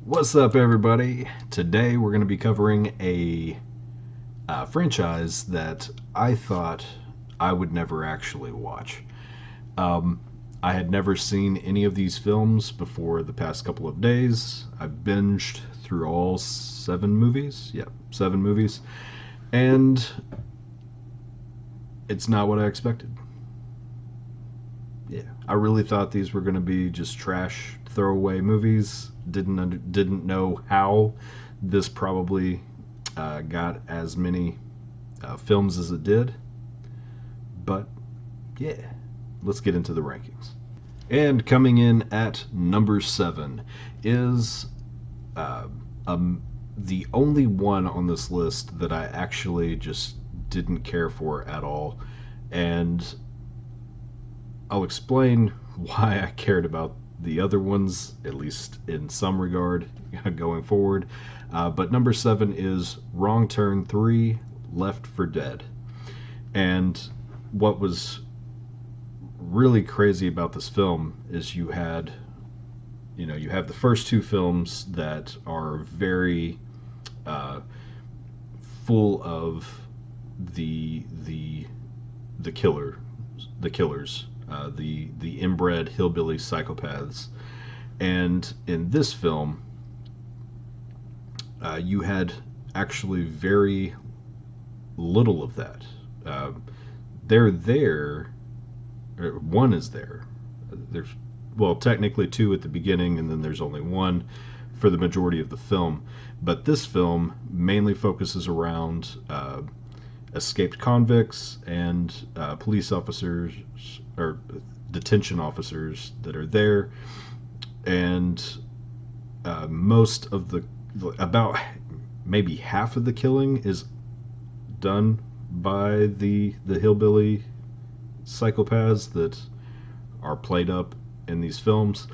What's up, everybody? Today we're going to be covering a franchise that I thought I would never actually watch. Um, I had never seen any of these films before the past couple of days. I binged through all seven movies. Yep, seven movies. And it's not what I expected. Yeah, I really thought these were going to be just trash throwaway movies. Didn't know how this probably got as many films as it did. But yeah, let's get into the rankings. And coming in at number 7 is uh, um, the only one on this list that I actually just didn't care for at all. And I'll explain why I cared about the other ones, at least in some regard, going forward. But number 7 is Wrong Turn 3, Left for Dead. And what was really crazy about this film is you have the first two films that are very uh, full of the killer, the killers, the inbred hillbilly psychopaths. And in this film, you had actually very little of that. Uh, they're there. One is there. There's well, technically two at the beginning, and then there's only one for the majority of the film. But this film mainly focuses around escaped convicts and police officers or detention officers that are there, and most of the about maybe half of the killing is done by the hillbilly psychopaths that are played up in these films.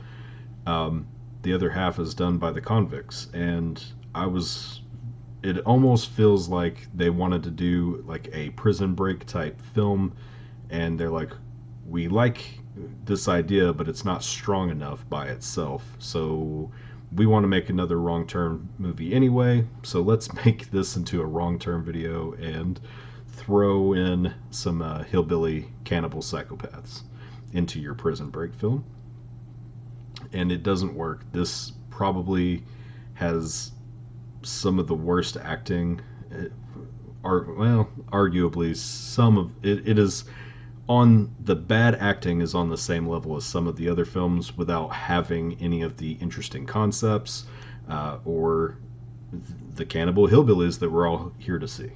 The other half is done by the convicts, and it almost feels like they wanted to do like a Prison Break type film, and they're like, we like this idea, but it's not strong enough by itself, so we want to make another Wrong Turn movie anyway, so let's make this into a Wrong Turn video and throw in some hillbilly cannibal psychopaths into your Prison Break film. And it doesn't work. This probably has some of the worst acting, arguably some of it, it is on the bad acting is on the same level as some of the other films without having any of the interesting concepts or the cannibal hillbillies that we're all here to see.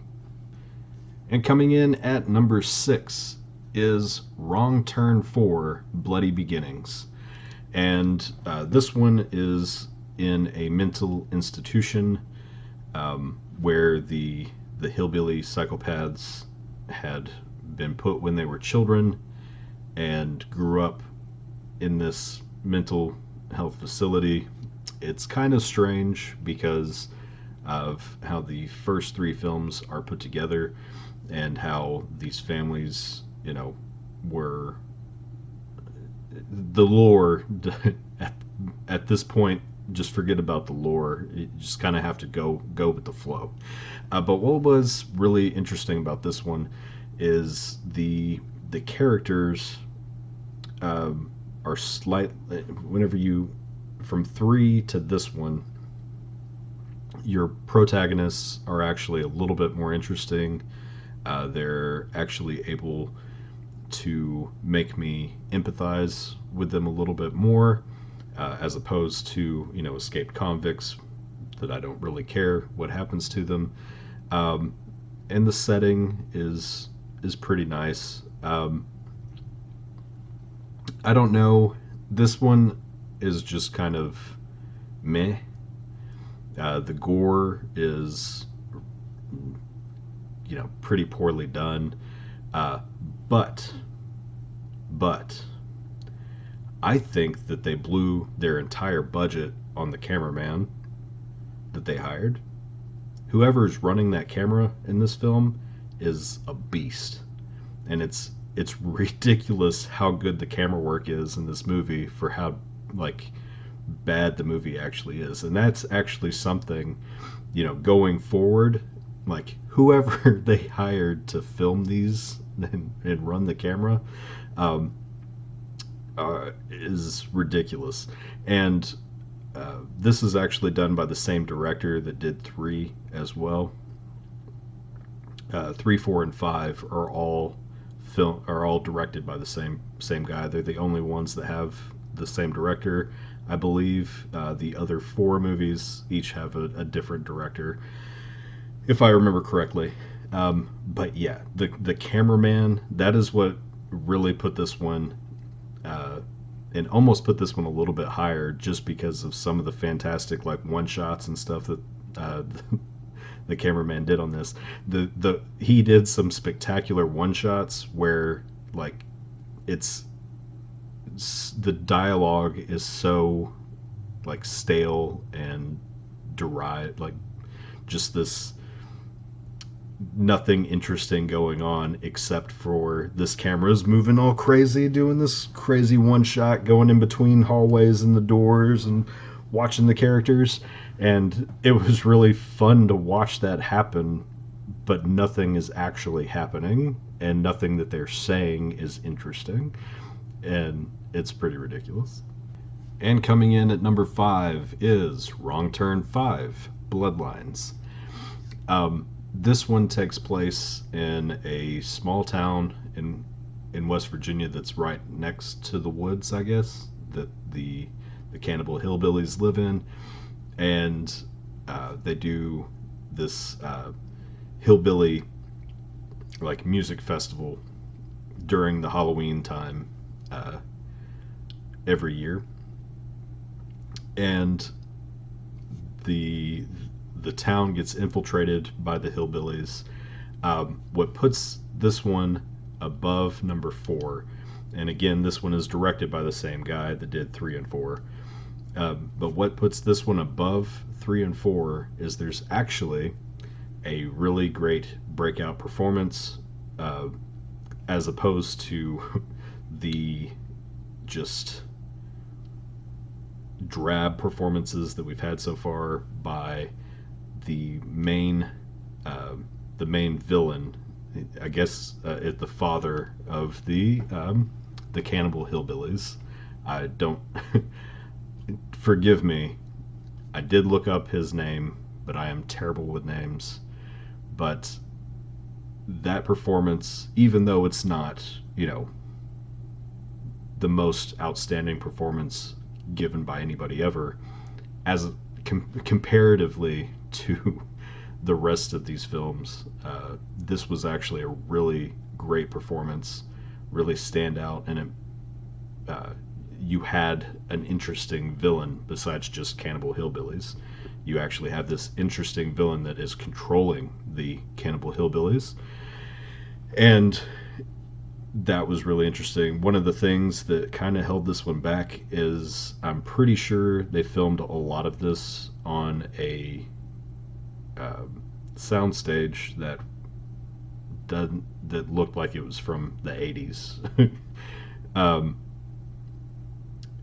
And coming in at number 6 is Wrong Turn 4, Bloody Beginnings. And this one is in a mental institution where the hillbilly psychopaths had been put when they were children and grew up in this mental health facility. It's kind of strange because of how the first three films are put together and how these families, were the lore at this point. Just forget about the lore. You just kind of have to go with the flow. But what was really interesting about this one is the characters are slightly, whenever you from 3 to this one, your protagonists are actually a little bit more interesting. They're actually able to make me empathize with them a little bit more, as opposed to escaped convicts that I don't really care what happens to them. And the setting is pretty nice. I don't know. This one is just kind of meh. The gore is pretty poorly done. But I think that they blew their entire budget on the cameraman that they hired. Whoever's running that camera in this film is a beast, and it's ridiculous how good the camera work is in this movie for how bad the movie actually is. And that's actually something, going forward, like whoever they hired to film these and run the camera, um, is ridiculous. And this is actually done by the same director that did 3 as well. 3, 4, and 5 are all directed by the same guy. They're the only ones that have the same director. I believe the other 4 movies each have a different director, if I remember correctly. But yeah, the cameraman, that is what really put this one, and almost put this one a little bit higher, just because of some of the fantastic like one shots and stuff that the cameraman did on this. He did some spectacular one shots where like it's the dialogue is so like stale and derived, like just this nothing interesting going on except for this camera's moving all crazy, doing this crazy one shot, going in between hallways and the doors and watching the characters. And it was really fun to watch that happen, but nothing is actually happening and nothing that they're saying is interesting. And it's pretty ridiculous. And coming in at number 5 is Wrong Turn 5, Bloodlines. This one takes place in a small town in West Virginia that's right next to the woods, I guess, that the cannibal hillbillies live in. And they do this hillbilly like music festival during the Halloween time every year. And the town gets infiltrated by the hillbillies. What puts this one above number 4, and again, this one is directed by the same guy that did 3 and 4. But what puts this one above 3 and 4 is there's actually a really great breakout performance, as opposed to the just drab performances that we've had so far by the main villain. I guess the father of the cannibal hillbillies. I don't forgive me. I did look up his name, but I am terrible with names. But that performance, even though it's not, the most outstanding performance given by anybody ever, as comparatively to the rest of these films, this was actually a really great performance, really stand out, and it, you had an interesting villain besides just cannibal hillbillies. You actually have this interesting villain that is controlling the cannibal hillbillies, and that was really interesting. One of the things that kind of held this one back is I'm pretty sure they filmed a lot of this on a soundstage that looked like it was from the 80s.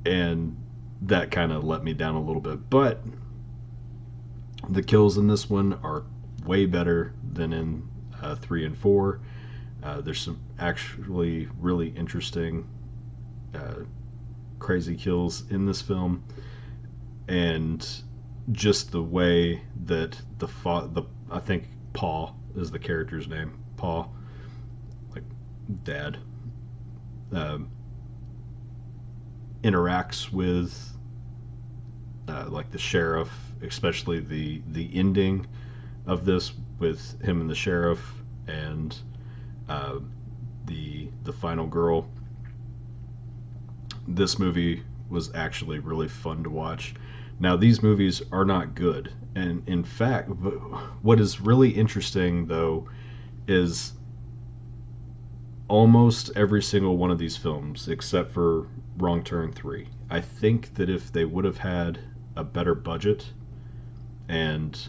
And that kind of let me down a little bit. But the kills in this one are way better than in 3 and 4. There's some actually really interesting, crazy kills in this film, and just the way that I think Paul is the character's name, Paul, like Dad, interacts with like the sheriff, especially the ending of this with him and the sheriff and the final girl. This movie was actually really fun to watch. Now, these movies are not good, and in fact, what is really interesting though is almost every single one of these films, except for Wrong Turn 3, I think that if they would have had a better budget and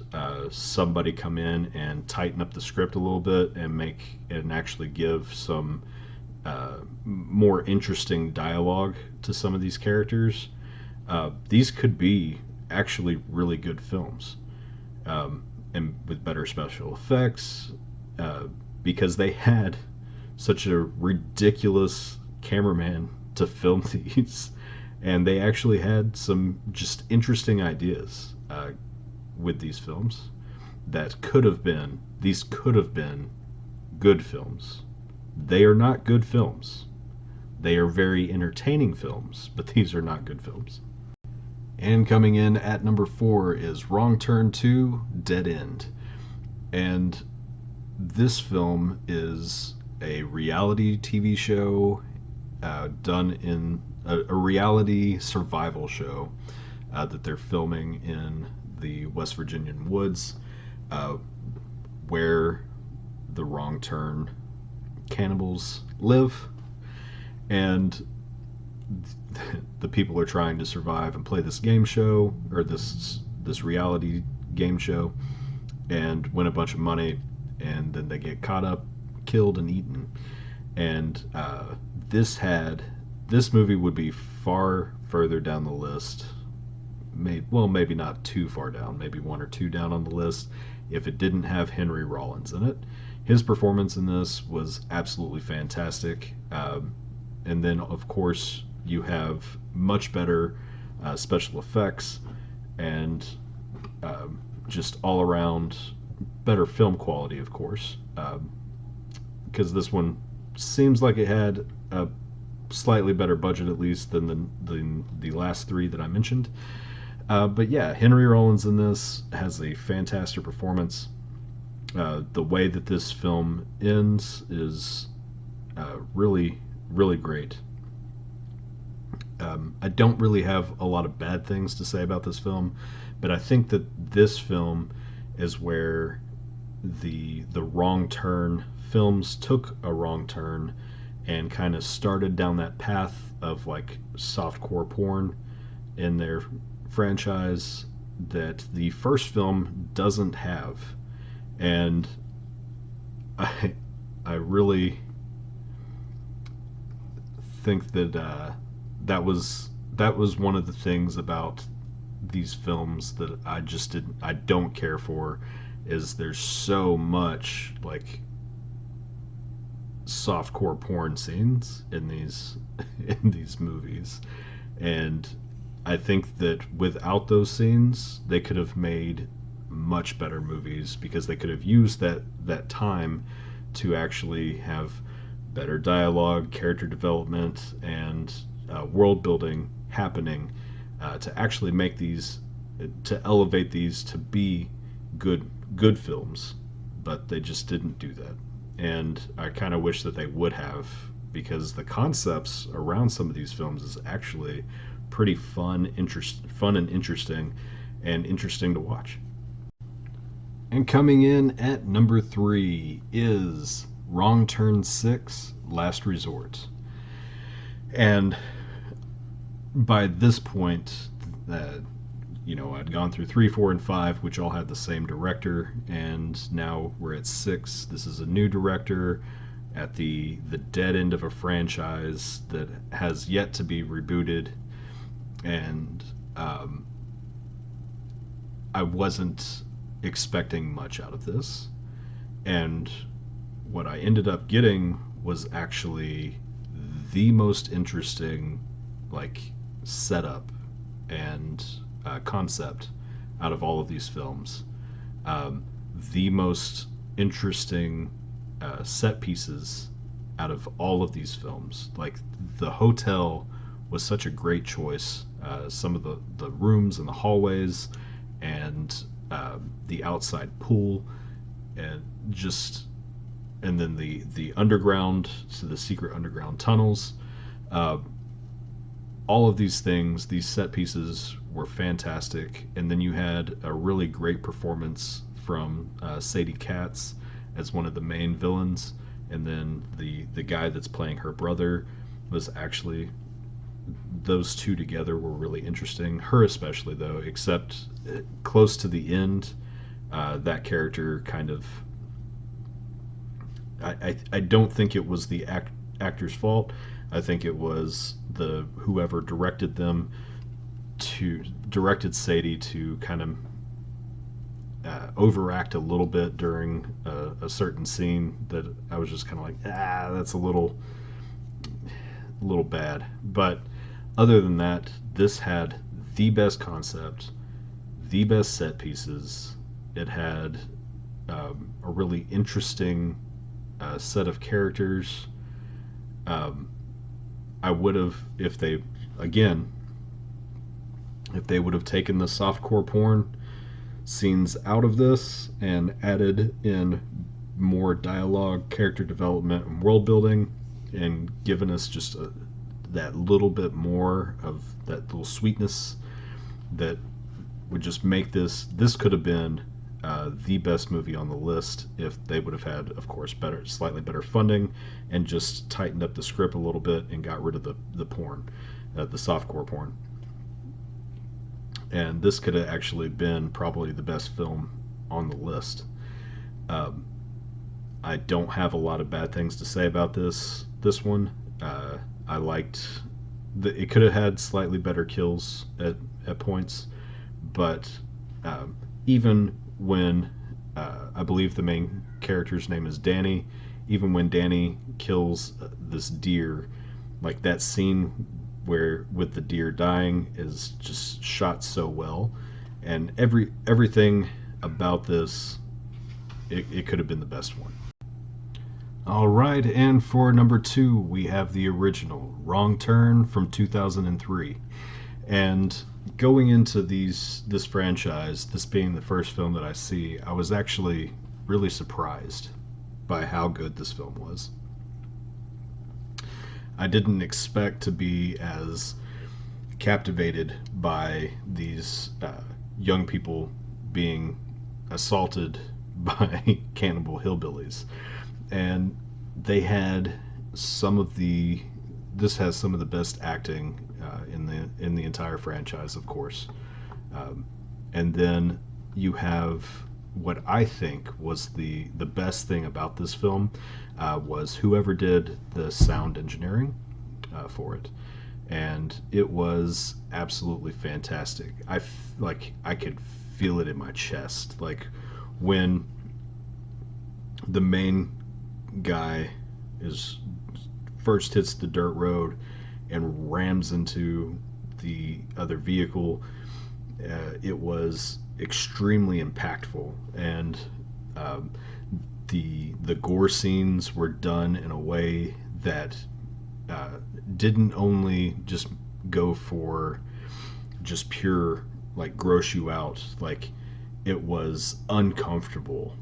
somebody come in and tighten up the script a little bit and actually give some more interesting dialogue to some of these characters, These could be actually really good films, and with better special effects, uh, because they had such a ridiculous cameraman to film these, and they actually had some just interesting ideas with these films that could have been these could have been good films. They are not good films. They are very entertaining films, but these are not good films. And coming in at number 4 is Wrong Turn 2, Dead End. And this film is a reality TV show done in a reality survival show that they're filming in the West Virginian woods, uh, where the Wrong Turn cannibals live, and the people are trying to survive and play this game show, or this reality game show, and win a bunch of money, and then they get caught up, killed, and eaten. And this movie would be far further down the list. Maybe not too far down, maybe one or two down on the list, if it didn't have Henry Rollins in it. His performance in this was absolutely fantastic. And then, of course, you have much better special effects and just all around better film quality, of course, because this one seems like it had a slightly better budget, at least, than the last three that I mentioned. But yeah, Henry Rollins in this has a fantastic performance. The way that this film ends is really, really great. I don't really have a lot of bad things to say about this film, but I think that this film is where the Wrong Turn films took a wrong turn and kind of started down that path of like softcore porn in their franchise that the first film doesn't have. And I really think that that was one of the things about these films that I don't care for, is there's so much like softcore porn scenes in these in these movies, and I think that without those scenes they could have made much better movies, because they could have used that time to actually have better dialogue, character development, and world building happening, to actually make these, to elevate these to be good films. But they just didn't do that, and I kind of wish that they would have, because the concepts around some of these films is actually pretty fun and interesting, and interesting to watch. And coming in at number 3 is Wrong Turn 6, Last Resort. And by this point, I'd gone through 3, 4, and 5, which all had the same director, and now we're at 6. This is a new director at the dead end of a franchise that has yet to be rebooted, and I wasn't expecting much out of this, and what I ended up getting was actually the most interesting like setup and concept out of all of these films. The most interesting set pieces out of all of these films. Like, the hotel was such a great choice. Some of the rooms and the hallways, and the outside pool, and then the underground, so the secret underground tunnels. All of these things, these set pieces were fantastic. And then you had a really great performance from Sadie Katz as one of the main villains, and then the guy that's playing her brother was actually, those two together were really interesting. Her especially, though, except close to the end, that character kind of, I don't think it was the actor's fault. I think it was whoever directed them directed Sadie to kind of overact a little bit during a certain scene that I was just kind of like, that's a little bad. But other than that, this had the best concept, the best set pieces. It had a really interesting set of characters. I would have, if they would have taken the softcore porn scenes out of this and added in more dialogue, character development, and world building, and given us just that little bit more of that little sweetness that would just make this could have been the best movie on the list if they would have had, of course, slightly better funding and just tightened up the script a little bit and got rid of the porn, the softcore porn. And this could have actually been probably the best film on the list. I don't have a lot of bad things to say about this one. I liked it could have had slightly better kills at points, but even when I believe the main character's name is Danny, even when Danny kills this deer, like that scene where with the deer dying is just shot so well, and everything about this, it could have been the best one. All right, and for number 2, we have the original Wrong Turn from 2003. And going into this franchise, this being the first film that I see, I was actually really surprised by how good this film was. I didn't expect to be as captivated by these young people being assaulted by cannibal hillbillies. And they had this has some of the best acting in the entire franchise, of course. And then you have what I think was the best thing about this film was whoever did the sound engineering for it, and it was absolutely fantastic. I could feel it in my chest, like when the main guy first hits the dirt road and rams into the other vehicle. It was extremely impactful, and the gore scenes were done in a way that didn't only just go for just pure like gross you out. Like, it was uncomfortable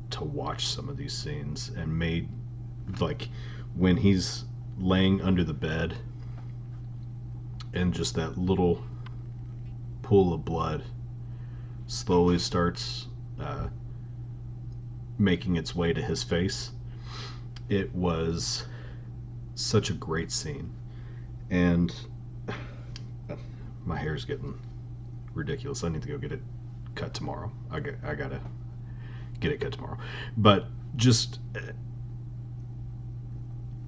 to watch some of these scenes, and made, like, when he's laying under the bed and just that little pool of blood slowly starts making its way to his face. It was such a great scene, and my hair's getting ridiculous. I need to go get it cut tomorrow. I gotta get it cut tomorrow. But just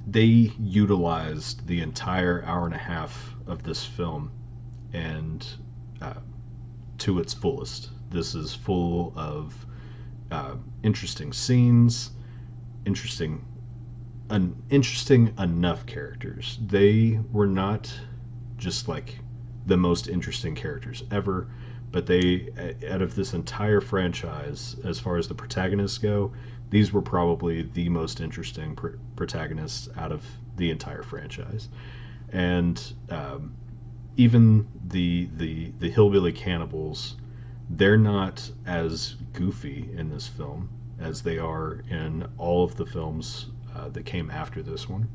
they utilized the entire hour and a half of this film and to its fullest. This is full of interesting scenes, interesting enough characters. They were not just like the most interesting characters ever, but they, out of this entire franchise, as far as the protagonists go, these were probably the most interesting protagonists out of the entire franchise. And even the hillbilly cannibals, they're not as goofy in this film as they are in all of the films that came after this one,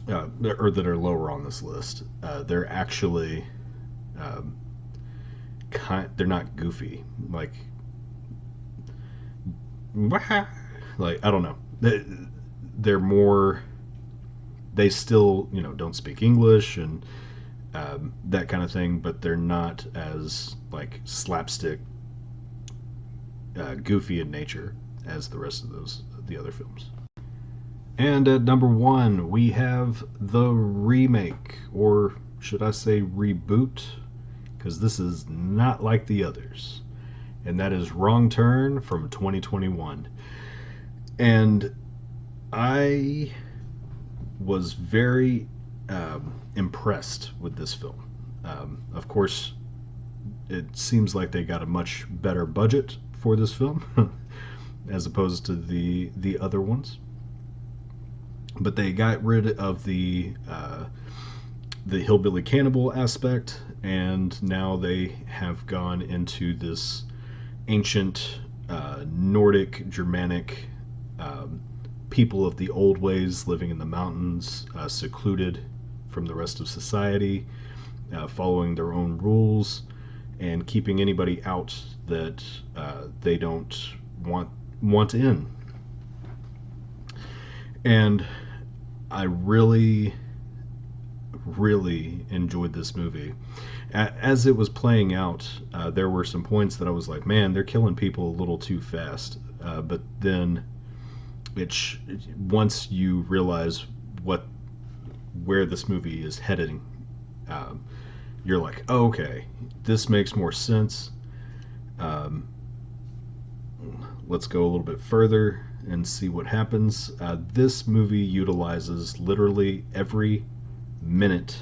or that are lower on this list. They're actually they're not goofy, like I don't know. They're more. They still, don't speak English and that kind of thing, but they're not as like slapstick, goofy in nature as the rest of the other films. And at number 1, we have the remake, or should I say reboot? Because this is not like the others. And that is Wrong Turn from 2021. And I was very impressed with this film. Of course, it seems like they got a much better budget for this film as opposed to the other ones. But they got rid of the hillbilly cannibal aspect, and now they have gone into this ancient Nordic, Germanic people of the old ways, living in the mountains, secluded from the rest of society, following their own rules, and keeping anybody out that they don't want in. And I really, really enjoyed this movie. As it was playing out, there were some points that I was like, man, they're killing people a little too fast. But then, once you realize where this movie is heading, you're like, oh, okay, this makes more sense. Let's go a little bit further and see what happens. This movie utilizes literally every minute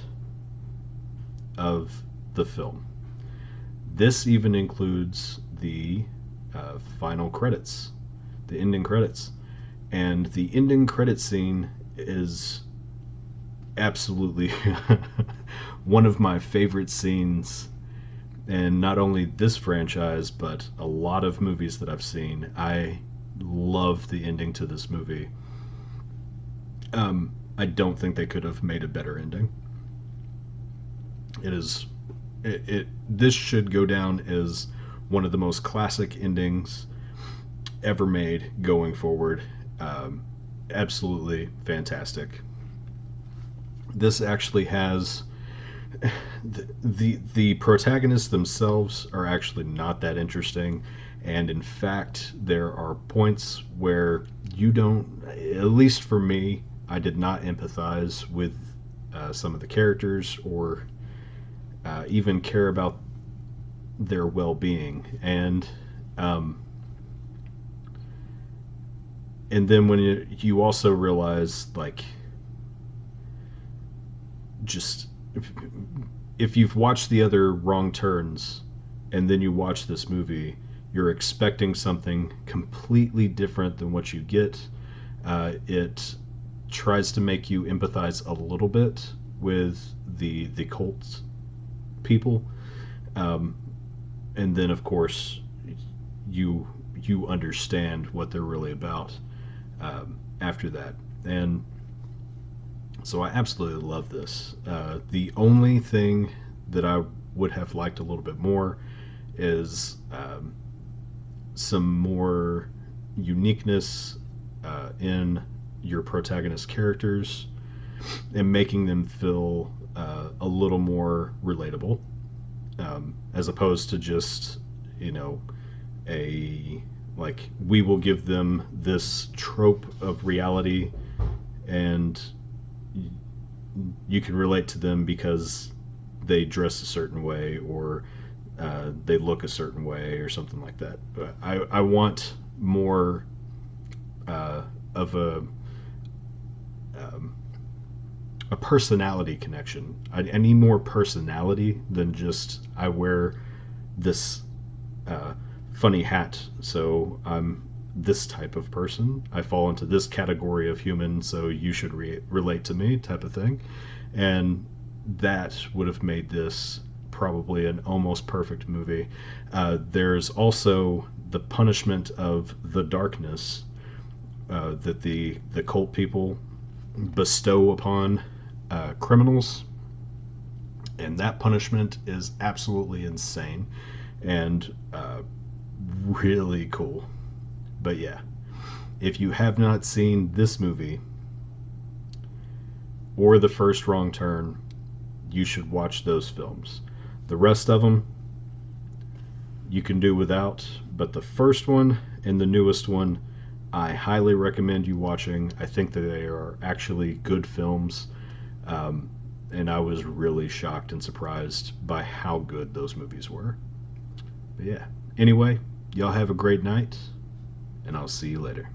of the film. This even includes the final credits, the ending credits. And the ending credit scene is absolutely one of my favorite scenes in not only this franchise, but a lot of movies that I've seen. I love the ending to this movie. I don't think they could have made a better ending. This should go down as one of the most classic endings ever made going forward. Absolutely fantastic. This actually has the protagonists themselves are actually not that interesting, and in fact there are points where you don't, at least for me, I did not empathize with some of the characters or even care about their well-being. And then when you also realize, like, just if you've watched the other Wrong Turns and then you watch this movie, you're expecting something completely different than what you get. It tries to make you empathize a little bit with the cult people, and then of course you understand what they're really about after that. And so I absolutely love this. The only thing that I would have liked a little bit more is some more uniqueness in your protagonist characters and making them feel a little more relatable, as opposed to just, we will give them this trope of reality and you can relate to them because they dress a certain way or they look a certain way or something like that. But I want more of a personality connection. I need more personality than just I wear this funny hat, so I'm this type of person. I fall into this category of human, so you should relate to me, type of thing. And that would have made this probably an almost perfect movie. There's also the punishment of the darkness that the cult people bestow upon criminals, and that punishment is absolutely insane and really cool. But yeah, if you have not seen this movie or the first Wrong Turn, you should watch those films. The rest of them you can do without, but the first one and the newest one I highly recommend you watching. I think that they are actually good films. and I was really shocked and surprised by how good those movies were. But yeah. Anyway, y'all have a great night, and I'll see you later.